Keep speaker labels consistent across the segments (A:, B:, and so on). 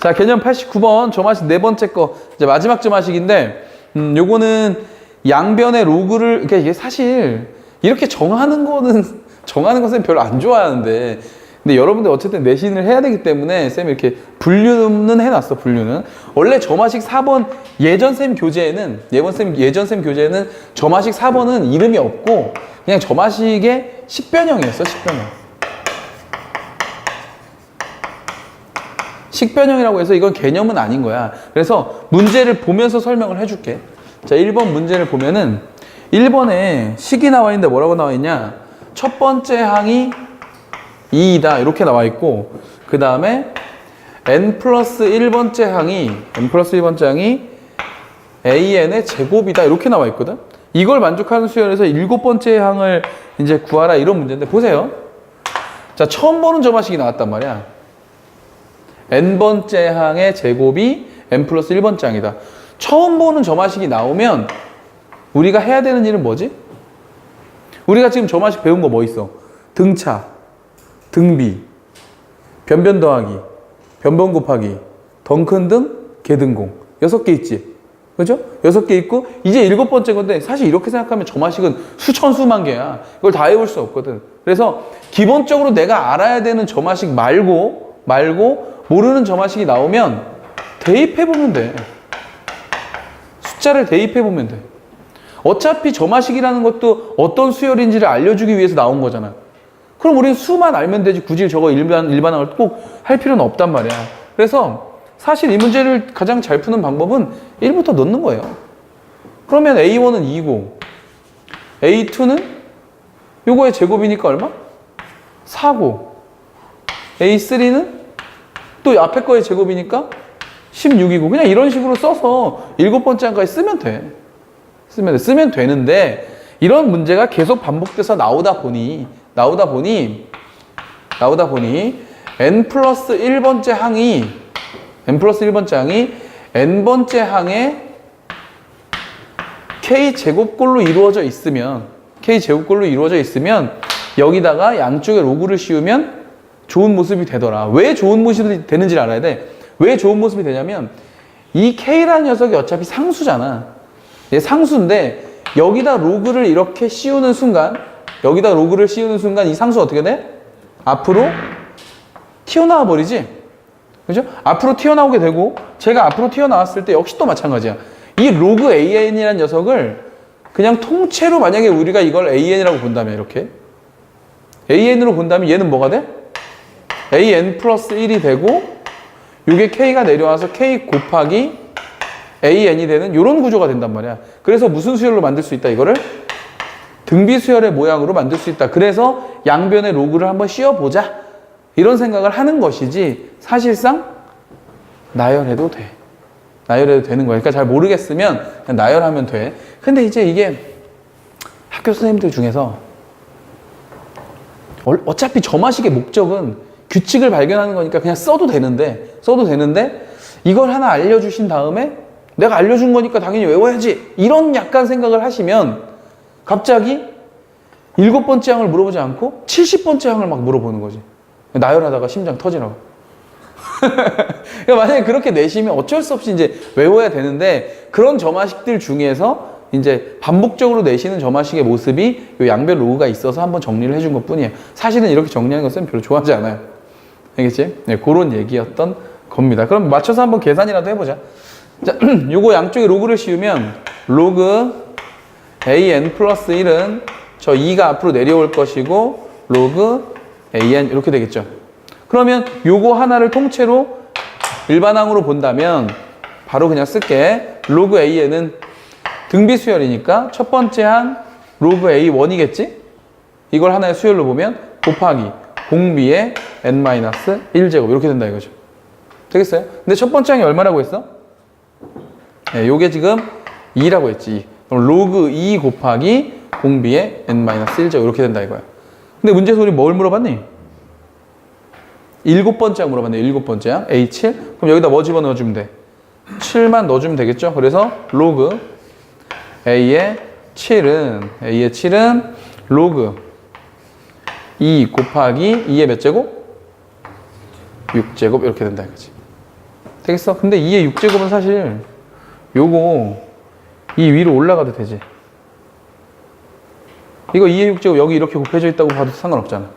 A: 자, 개념 89번 점화식 네 번째 거 이제 마지막 점화식인데 요거는 양변의 로그를 그러니까 이게 사실 이렇게 정하는 것은 별로 안 좋아하는데 근데 여러분들 어쨌든 내신을 해야 되기 때문에 쌤이 이렇게 분류는 해놨어. 분류는 원래 점화식 4번 예전 쌤 교재에는 점화식 4번은 이름이 없고 그냥 점화식의 식변형이었어. 식변형이라고 해서 이건 개념은 아닌 거야. 그래서 문제를 보면서 설명을 해줄게. 자, 1번 문제를 보면은 1번에 식이 나와 있는데 뭐라고 나와 있냐? 첫 번째 항이 2이다 이렇게 나와 있고 그 다음에 n 플러스 1번째 항이 an의 제곱이다 이렇게 나와 있거든. 이걸 만족하는 수열에서 7번째 항을 이제 구하라 이런 문제인데 보세요. 자, 처음 보는 점화식이 나왔단 말이야. n번째 항의 제곱이 n 플러스 1번째 항이다. 처음 보는 점화식이 나오면 우리가 해야 되는 일은 뭐지? 우리가 지금 점화식 배운 거 뭐 있어? 등차, 등비, 변변 더하기, 변변 곱하기, 덩큰 등, 개등공 6개 있지? 그죠? 6개 있고 이제 7번째 건데 사실 이렇게 생각하면 점화식은 수천 수만 개야. 이걸 다 외울 수 없거든. 그래서 기본적으로 내가 알아야 되는 점화식 말고 모르는 점화식이 나오면 대입해보면 돼. 숫자를 대입해보면 돼. 어차피 점화식이라는 것도 어떤 수열인지를 알려주기 위해서 나온 거잖아. 그럼 우리는 수만 알면 되지 굳이 저거 일반항을 꼭 할 필요는 없단 말이야. 그래서 사실 이 문제를 가장 잘 푸는 방법은 1부터 넣는 거예요. 그러면 A1은 2고 A2는 요거의 제곱이니까 얼마? 4고 A3는 또 앞에 거의 제곱이니까 16이고 그냥 이런 식으로 써서 7번째 항까지 쓰면 돼. 쓰면 되는데 이런 문제가 계속 반복돼서 나오다 보니 n 플러스 1번째 항이 n번째 항의 k제곱꼴로 이루어져 있으면 여기다가 양쪽에 로그를 씌우면 좋은 모습이 되더라. 왜 좋은 모습이 되는지를 알아야 돼. 왜 좋은 모습이 되냐면 이 k라는 녀석이 어차피 상수잖아. 얘 상수인데 여기다 로그를 이렇게 씌우는 순간 이 상수 어떻게 돼? 앞으로 튀어나와 버리지? 그죠? 앞으로 튀어나오게 되고 제가 앞으로 튀어나왔을 때 역시 또 마찬가지야. 이 로그 an이라는 녀석을 그냥 통째로 만약에 우리가 이걸 an이라고 본다면 이렇게 an으로 본다면 얘는 뭐가 돼? an 플러스 1이 되고 이게 k가 내려와서 k 곱하기 an이 되는 이런 구조가 된단 말이야. 그래서 무슨 수열로 만들 수 있다? 이거를 등비 수열의 모양으로 만들 수 있다. 그래서 양변의 로그를 한번 씌워보자. 이런 생각을 하는 것이지 사실상 나열해도 돼. 나열해도 되는 거야. 그러니까 잘 모르겠으면 그냥 나열하면 돼. 근데 이제 이게 학교 선생님들 중에서 어차피 점화식의 목적은 규칙을 발견하는 거니까 그냥 써도 되는데 이걸 하나 알려주신 다음에 내가 알려준 거니까 당연히 외워야지 이런 약간 생각을 하시면 갑자기 7번째 항을 물어보지 않고 70번째 항을 막 물어보는 거지. 나열하다가 심장 터지라고. 그러니까 만약에 그렇게 내시면 어쩔 수 없이 이제 외워야 되는데 그런 점화식들 중에서 이제 반복적으로 내시는 점화식의 모습이 이 양변 로그가 있어서 한번 정리를 해준 것 뿐이에요. 사실은 이렇게 정리하는 것은 별로 좋아하지 않아요. 알겠지? 네, 그런 얘기였던 겁니다. 그럼 맞춰서 한번 계산이라도 해보자. 자, 요거 양쪽에 로그를 씌우면 로그 an 플러스 1은 저 2가 앞으로 내려올 것이고 로그 an 이렇게 되겠죠. 그러면 요거 하나를 통째로 일반항으로 본다면 바로 그냥 쓸게. 로그 an은 등비 수열이니까 첫 번째 항 로그 a1이겠지? 이걸 하나의 수열로 보면 곱하기 공비의 n-1제곱 이렇게 된다 이거죠. 되겠어요? 근데 첫 번째 항이 얼마라고 했어? 네, 요게 지금 2라고 했지. 그럼 로그 2 곱하기 공비의 n-1제곱 이렇게 된다 이거야. 근데 문제에서 우리 뭘 물어봤니? 7번째 항 물어봤네. 7번째 항 A7. 그럼 여기다 뭐 집어넣어주면 돼? 7만 넣어주면 되겠죠? 그래서 로그 A의 7은 로그 2 곱하기 2의 몇 제곱? 6제곱 이렇게 된다 이거지. 되겠어? 근데 2의 6제곱은 사실 요거 이 위로 올라가도 되지. 이거 2의 6제곱 여기 이렇게 곱해져 있다고 봐도 상관없잖아.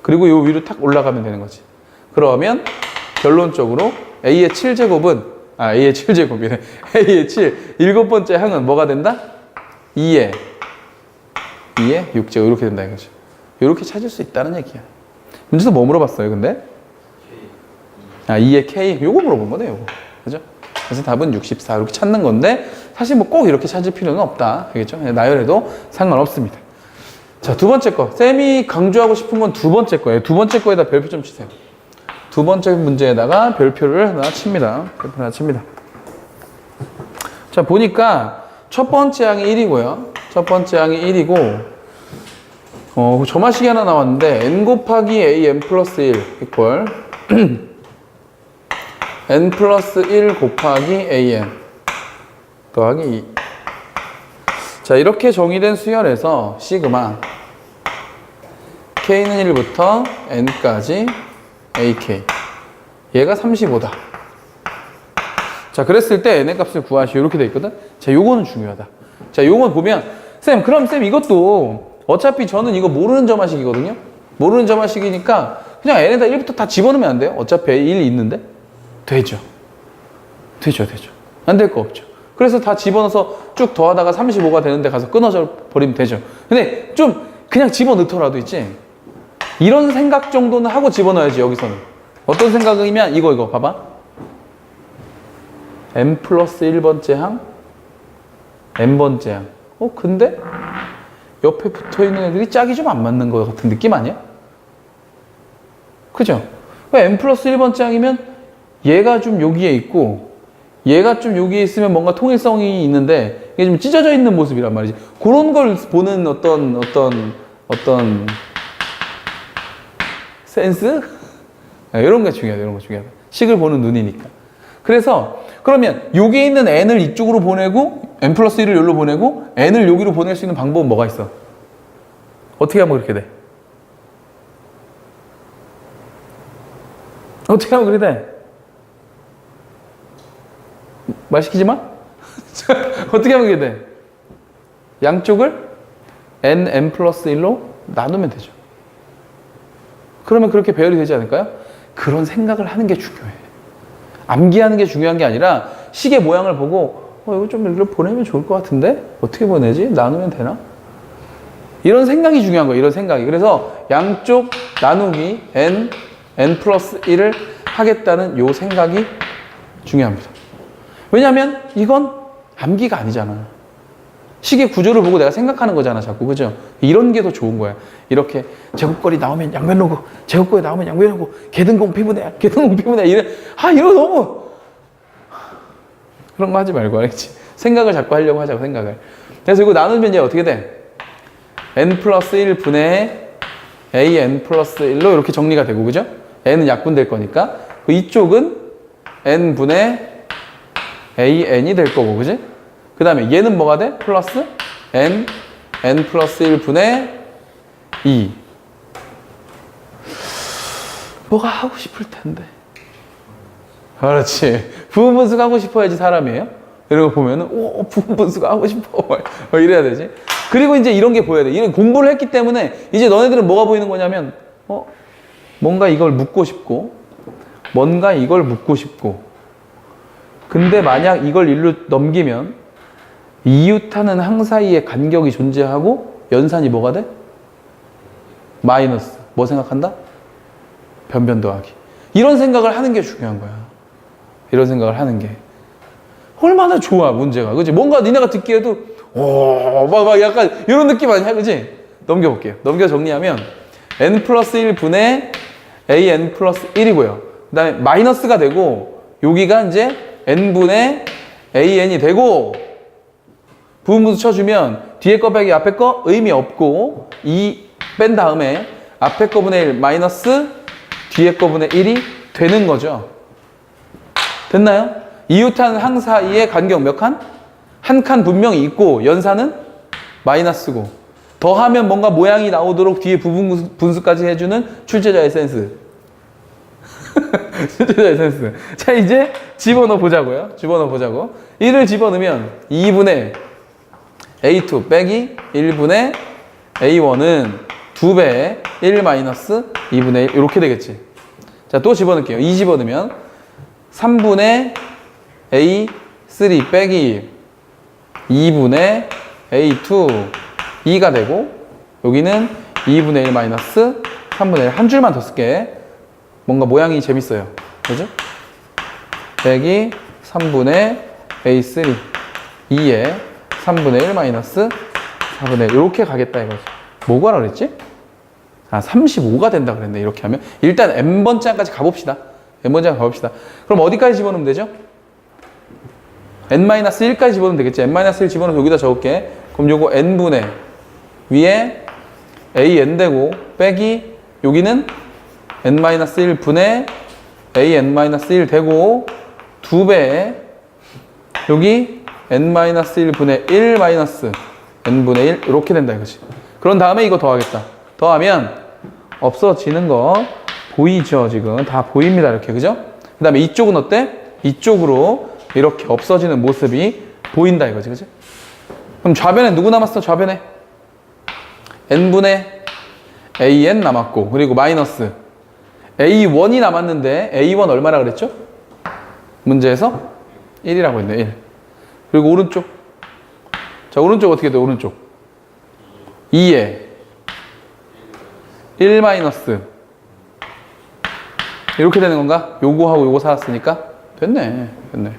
A: 그리고 요 위로 탁 올라가면 되는 거지. 그러면 결론적으로 A의 7제곱은 A의 7제곱이네. A의 7 일곱 번째 항은 뭐가 된다? 2의 6제곱 이렇게 된다 이거죠. 이렇게 찾을 수 있다는 얘기야. 문제에서 뭐 물어봤어요 근데? 2의 K 요거 물어본 거네 요거. 그죠? 그래서 답은 64 이렇게 찾는 건데 사실 뭐 꼭 이렇게 찾을 필요는 없다. 알겠죠? 나열해도 상관없습니다. 자, 두 번째 거. 쌤이 강조하고 싶은 건 두 번째 거예요. 두 번째 거에다 별표 좀 치세요. 두 번째 문제에다가 별표를 하나 칩니다. 별표 하나 칩니다. 자, 보니까 첫 번째 항이 1이고요. 첫 번째 항이 1이고 점화식이 하나 나왔는데 n 곱하기 a n 플러스 1 이퀄 n 플러스 1 곱하기 an 더하기 2. 자, 이렇게 정의된 수열에서 시그마 k는 1부터 n까지 ak 얘가 35다. 자, 그랬을 때 n의 값을 구하시오 이렇게 돼 있거든. 자, 요거는 중요하다. 자, 요건 보면 쌤 그럼 쌤 이것도 어차피 저는 이거 모르는 점화식이거든요. 모르는 점화식이니까 그냥 n에다 1부터 다 집어넣으면 안 돼요? 어차피 1 있는데? 되죠. 안 될 거 없죠. 그래서 다 집어넣어서 쭉 더하다가 35가 되는데 가서 끊어져 버리면 되죠. 근데 좀 그냥 집어넣더라도 있지. 이런 생각 정도는 하고 집어넣어야지 여기서는. 어떤 생각이면 이거 봐봐. n 플러스 1번째 항, n번째 항. 근데 옆에 붙어있는 애들이 짝이 좀 안 맞는 것 같은 느낌 아니야? 그죠? n 플러스 1번째 항이면 얘가 좀 여기에 있고 얘가 좀 여기에 있으면 뭔가 통일성이 있는데 이게 좀 찢어져 있는 모습이란 말이지. 그런 걸 보는 어떤 센스? 이런 게 중요하다. 이런 거 중요하다. 식을 보는 눈이니까. 그래서 그러면 여기에 있는 n을 이쪽으로 보내고 n 플러스 1을 여기로 보내고 n을 여기로 보낼 수 있는 방법은 뭐가 있어? 어떻게 하면 그렇게 돼? 어떻게 하면 그렇게 돼? 말 시키지 마? 어떻게 하면 그게 돼? 양쪽을 n 플러스 1로 나누면 되죠. 그러면 그렇게 배열이 되지 않을까요? 그런 생각을 하는 게 중요해. 암기하는 게 중요한 게 아니라 식의 모양을 보고 이거 좀 여기로 보내면 좋을 것 같은데? 어떻게 보내지? 나누면 되나? 이런 생각이 중요한 거예요. 이런 생각이. 그래서 양쪽 나누기 n 플러스 1을 하겠다는 요 생각이 중요합니다. 왜냐하면 이건 암기가 아니잖아. 식의 구조를 보고 내가 생각하는 거잖아, 자꾸. 그죠? 이런 게 더 좋은 거야. 이렇게 제곱거리 나오면 양변 놓고, 제곱거리 나오면 양변 놓고, 개등공 피분해, 이래. 이거 너무. 그런 거 하지 말고, 알겠지? 생각을 자꾸 하려고 하자고, 생각을. 그래서 이거 나누면 이제 어떻게 돼? n 플러스 1 분의 a n 플러스 1로 이렇게 정리가 되고, 그죠? n은 약분될 거니까. 이쪽은 n 분의 an이 될 거고, 그지? 그 다음에 얘는 뭐가 돼? 플러스 n 플러스 1 분의 2. 뭐가 하고 싶을 텐데. 그렇지. 부분분수가 하고 싶어야지 사람이에요. 이런 거 보면은 부분분수가 하고 싶어. 이래야 되지. 그리고 이제 이런 게 보여야 돼. 이런 공부를 했기 때문에 이제 너네들은 뭐가 보이는 거냐면 뭔가 이걸 묻고 싶고 뭔가 이걸 묻고 싶고 근데 만약 이걸 일로 넘기면 이웃하는 항 사이에 간격이 존재하고 연산이 뭐가 돼? 마이너스. 뭐 생각한다? 변변 더하기. 이런 생각을 하는 게 중요한 거야. 이런 생각을 하는 게. 얼마나 좋아, 문제가. 그치? 뭔가 니네가 듣기에도, 막 약간 이런 느낌 아니야? 그치? 넘겨볼게요. 넘겨 정리하면, n 플러스 1 분의 a n 플러스 1이고요. 그 다음에 마이너스가 되고, 여기가 이제 n분의 a n이 되고, 부분분수 쳐주면 뒤에 거 빼기 앞에 거 의미 없고 2 뺀 다음에 앞에 거분의 1 마이너스 뒤에 거분의 1이 되는 거죠. 됐나요? 이웃한 항 사이의 간격 몇 칸? 한 칸 분명히 있고 연산은 마이너스고 더하면 뭔가 모양이 나오도록 뒤에 부분분수까지 해주는 출제자의 센스. 출제자의 센스. 자, 이제 집어넣어 보자고요. 집어넣어 보자고. 1을 집어넣으면 2분의 A2 빼기 1분의 A1은 2배의 1 마이너스 2분의 1 이렇게 되겠지. 자, 또 집어넣을게요. 2 집어넣으면 3분의 A3 빼기 2분의 A2 2가 되고 여기는 2분의 1 마이너스 3분의 1 한 줄만 더 쓸게. 뭔가 모양이 재밌어요. 그죠? 빼기 3분의 A3 2에 3분의 1 마이너스 4분의 1 이렇게 가겠다 이거지. 뭐가 하라 그랬지? 아, 35가 된다 그랬네. 이렇게 하면 일단 n번째까지 가봅시다. n번째 가봅시다. 그럼 어디까지 집어넣으면 되죠? n-1까지 집어넣으면 되겠지. n-1 집어넣어서 여기다 적을게. 그럼 요거 n분의 위에 an 되고 빼기 여기는 n-1 분의 an-1 되고 2배에 여기 n-1 분의 1 마이너스 n분의 1 이렇게 된다 이거지. 그런 다음에 이거 더하겠다. 더하면 없어지는 거 보이죠? 지금 다 보입니다. 이렇게 그죠? 그 다음에 이쪽은 어때? 이쪽으로 이렇게 없어지는 모습이 보인다 이거지. 그지? 그럼 좌변에 누구 남았어? 좌변에 n분의 an 남았고 그리고 마이너스 a1이 남았는데 a1 얼마라 그랬죠? 문제에서 1이라고 했네. 1. 그리고 오른쪽. 자, 오른쪽 어떻게 돼? 오른쪽 2에 1 마이너스 이렇게 되는 건가? 요거하고 요거 살았으니까 됐네. 됐네.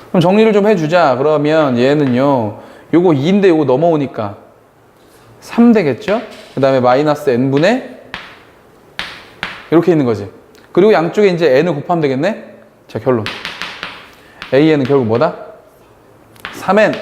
A: 그럼 정리를 좀 해주자. 그러면 얘는요 요거 2인데 요거 넘어오니까 3 되겠죠? 그 다음에 마이너스 n분의 이렇게 있는 거지. 그리고 양쪽에 이제 n을 곱하면 되겠네. 자, 결론 an은 결국 뭐다? 3n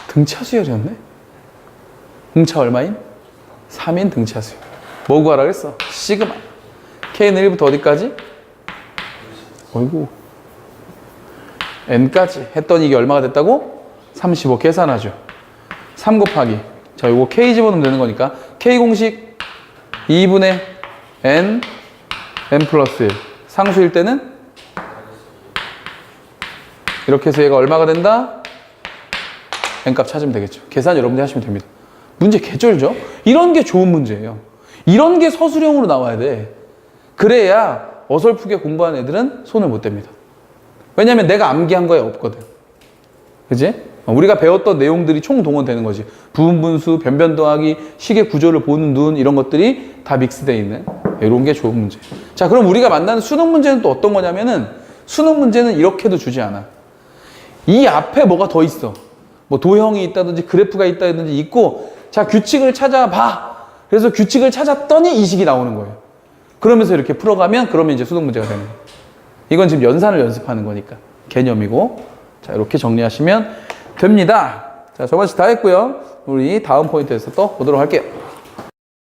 A: 등차 수열이었네. 등차 얼마인? 3인 등차 수열. 뭐 구하라 그랬어? 시그마. k는 1부터 어디까지? 어이구 n까지 했더니 이게 얼마가 됐다고? 35 계산하죠. 3 곱하기 자 요거 k 집어넣으면 되는 거니까 k 공식 2분의 n 플러스 1 상수일 때는 이렇게 해서 얘가 얼마가 된다? n값 찾으면 되겠죠. 계산 여러분들이 하시면 됩니다. 문제 개쩔죠? 이런 게 좋은 문제예요. 이런 게 서술형으로 나와야 돼. 그래야 어설프게 공부하는 애들은 손을 못 댑니다. 왜냐면 내가 암기한 거에 없거든. 그지? 우리가 배웠던 내용들이 총동원되는 거지. 부분 분수, 변변 더하기, 식의 구조를 보는 눈 이런 것들이 다 믹스되어 있는 이런 게 좋은 문제. 자, 그럼 우리가 만나는 수능 문제는 또 어떤 거냐면은 수능 문제는 이렇게도 주지 않아. 이 앞에 뭐가 더 있어. 뭐 도형이 있다든지 그래프가 있다든지 있고 자, 규칙을 찾아봐. 그래서 규칙을 찾았더니 이 식이 나오는 거예요. 그러면서 이렇게 풀어가면 그러면 이제 수능 문제가 되는 거예요. 이건 지금 연산을 연습하는 거니까 개념이고 자, 이렇게 정리하시면 됩니다. 자, 저번주 다 했고요. 우리 다음 포인트에서 또 보도록 할게요.